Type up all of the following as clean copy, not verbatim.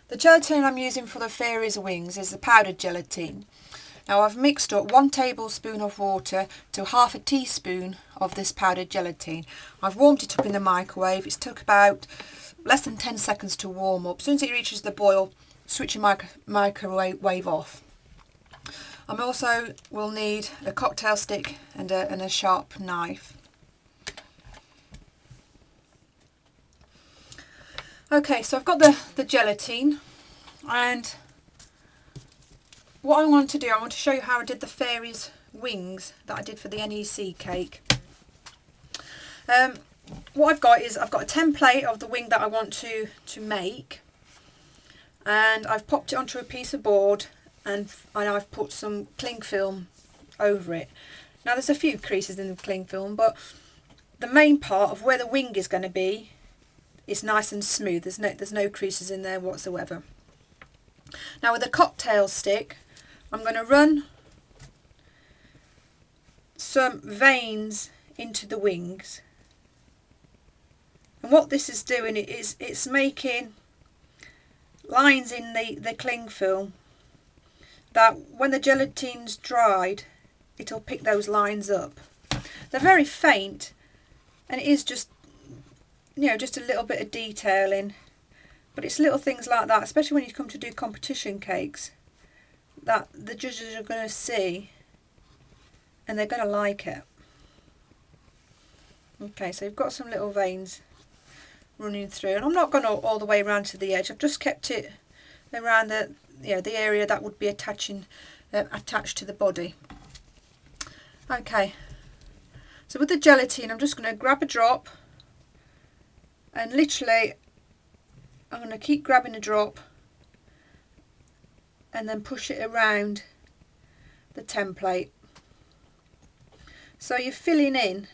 The gelatine I'm using for the fairies' wings is the powdered gelatine. Now I've mixed up 1 tablespoon of water to half a teaspoon of this powdered gelatine. I've warmed it up in the microwave. It's took about less than 10 seconds to warm up. As soon as it reaches the boil, switch your microwave off. I also will need a cocktail stick and a sharp knife. Okay, so I've got the gelatine, and what I want to do, I want to show you how I did the fairies' wings that I did for the NEC cake. What I've got is I've got a template of the wing that I want to make, and I've popped it onto a piece of board, and I've put some cling film over it. Now there's a few creases in the cling film, but the main part of where the wing is going to be is nice and smooth. There's no creases in there whatsoever. Now with a cocktail stick, I'm going to run some veins into the wings, and what this is doing is it's making lines in the cling film that when the gelatine's dried, it'll pick those lines up. They're very faint, and it is just, you know, just a little bit of detailing, but it's little things like that, especially when you come to do competition cakes, that the judges are going to see and they're going to like it. Okay, so you've got some little veins running through, and I'm not going all the way around to the edge. I've just kept it around the area that would be attached to the body. Okay, so with the gelatine, I'm just going to grab a drop, and literally I'm going to keep grabbing a drop and then push it around the template. So you're filling in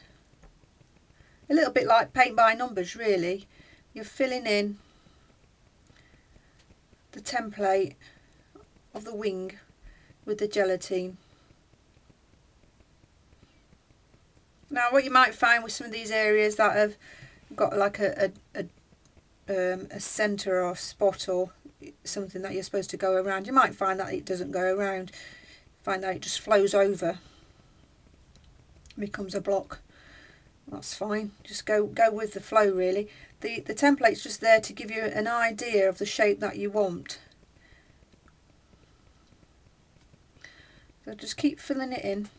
a little bit like paint by numbers, really. You're filling in the template of the wing with the gelatine. Now what you might find with some of these areas that have got like a centre or spot or something that you're supposed to go around, you might find that it doesn't go around. Find that it just flows over, becomes a block. That's fine, just go with the flow, really. The template's just there to give you an idea of the shape that you want. So just keep filling it in.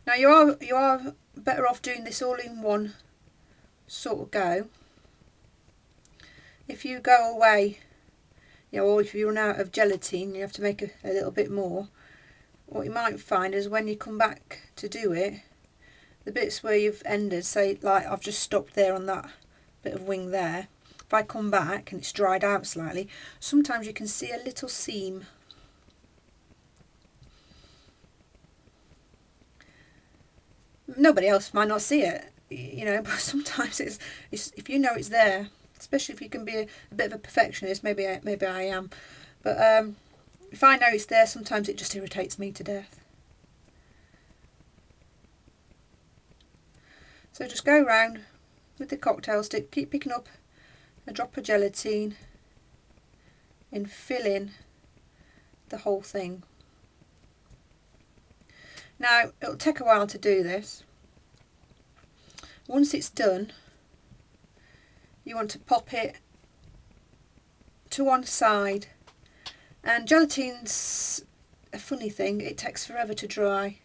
Now you are better off doing this all in one sort of go. If you go away, you know, or if you run out of gelatine, you have to make a little bit more. What you might find is when you come back to do it, the bits where you've ended, say like I've just stopped there on that bit of wing there, if I come back and it's dried out slightly, sometimes you can see a little seam. Nobody else might not see it, you know, but sometimes it's if you know it's there, especially if you can be a bit of a perfectionist. Maybe I am, but if I know it's there, sometimes it just irritates me to death. So just go around with the cocktail stick, keep picking up a drop of gelatine and fill in the whole thing. Now it'll take a while to do this. Once it's done, you want to pop it to one side, and gelatine's a funny thing, it takes forever to dry,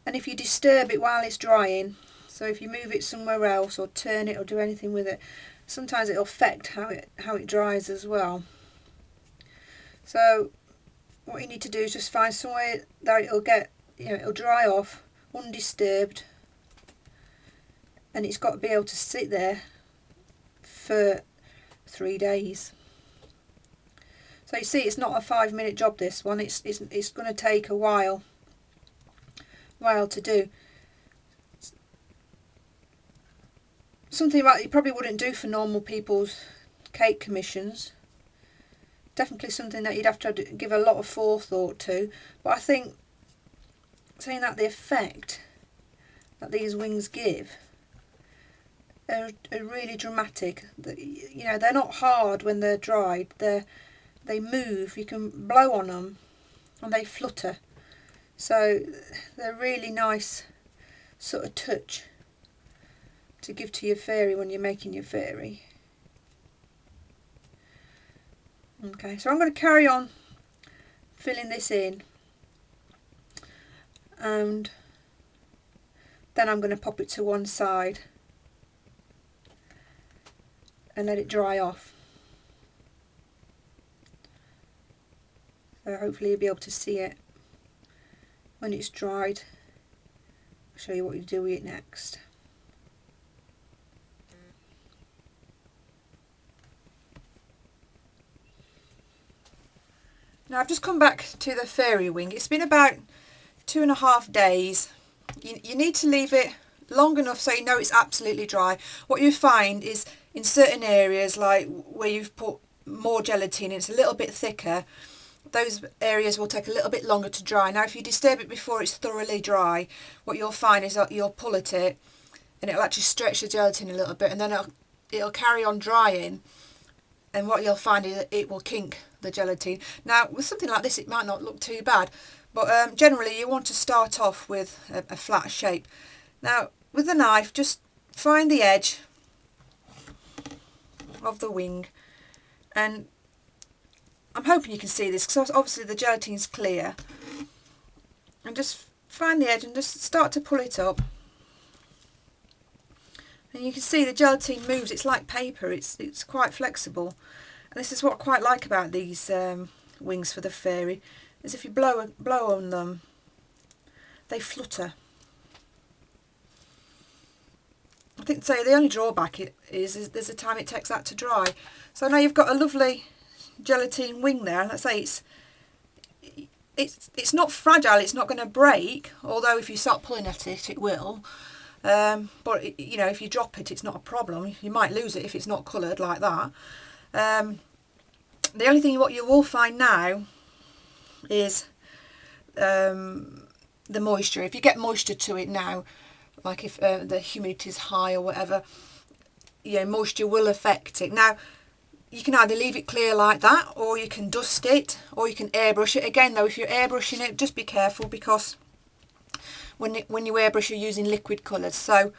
and if you disturb it while it's drying, so if you move it somewhere else or turn it or do anything with it, sometimes it'll affect how it dries as well. So what you need to do is just find somewhere that it'll dry off undisturbed, and it's got to be able to sit there for 3 days. So you see, it's not a 5-minute job, this one. It's going to take a while to do. Something that you probably wouldn't do for normal people's cake commissions. Definitely something that you'd have to give a lot of forethought to. But I think, saying that, the effect that these wings give are really dramatic. You know, they're not hard when they're dried. They move. You can blow on them and they flutter. So they're really nice sort of touch to give to your fairy when you're making your fairy. Okay, so I'm going to carry on filling this in, and then I'm going to pop it to one side and let it dry off. So hopefully you'll be able to see it when it's dried. I'll show you what you do with it next. Now I've just come back to the fairy wing. It's been about 2.5 days. You need to leave it long enough so you know it's absolutely dry. What you find is in certain areas, like where you've put more gelatine, it's a little bit thicker, those areas will take a little bit longer to dry. Now if you disturb it before it's thoroughly dry, what you'll find is that you'll pull at it and it'll actually stretch the gelatin a little bit, and then it'll carry on drying, and what you'll find is that it will kink the gelatine. Now with something like this it might not look too bad, but generally you want to start off with a flat shape. Now with the knife, just find the edge of the wing, and I'm hoping you can see this because obviously the gelatine's clear, and just find the edge and just start to pull it up, and you can see the gelatine moves. It's like paper. It's quite flexible, and this is what I quite like about these wings for the fairy, is if you blow on them they flutter. I think the only drawback is there's a time it takes that to dry. So now you've got a lovely gelatine wing there. Let's say it's not fragile, it's not going to break, although if you start pulling at it it will. But you know, if you drop it, it's not a problem. You might lose it if it's not coloured like that. The only thing what you will find now is the moisture. If you get moisture to it now, like if the humidity is high or whatever, you know, moisture will affect it. Now you can either leave it clear like that, or you can dust it, or you can airbrush it. Again though, if you're airbrushing it, just be careful, because when you airbrush you're using liquid colours. So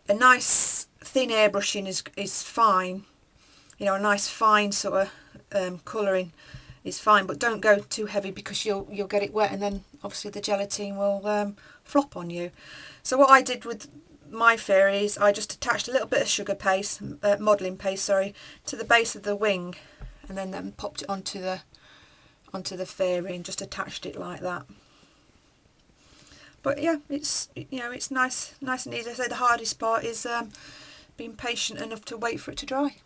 a nice thin airbrushing is fine. You know, a nice fine sort of colouring is fine, but don't go too heavy because you'll get it wet, and then obviously the gelatine will flop on you. So what I did with my fairies, I just attached a little bit of sugar paste, modelling paste, sorry, to the base of the wing, and then popped it onto the fairy and just attached it like that. But yeah, it's, you know, it's nice and easy. I say the hardest part is being patient enough to wait for it to dry.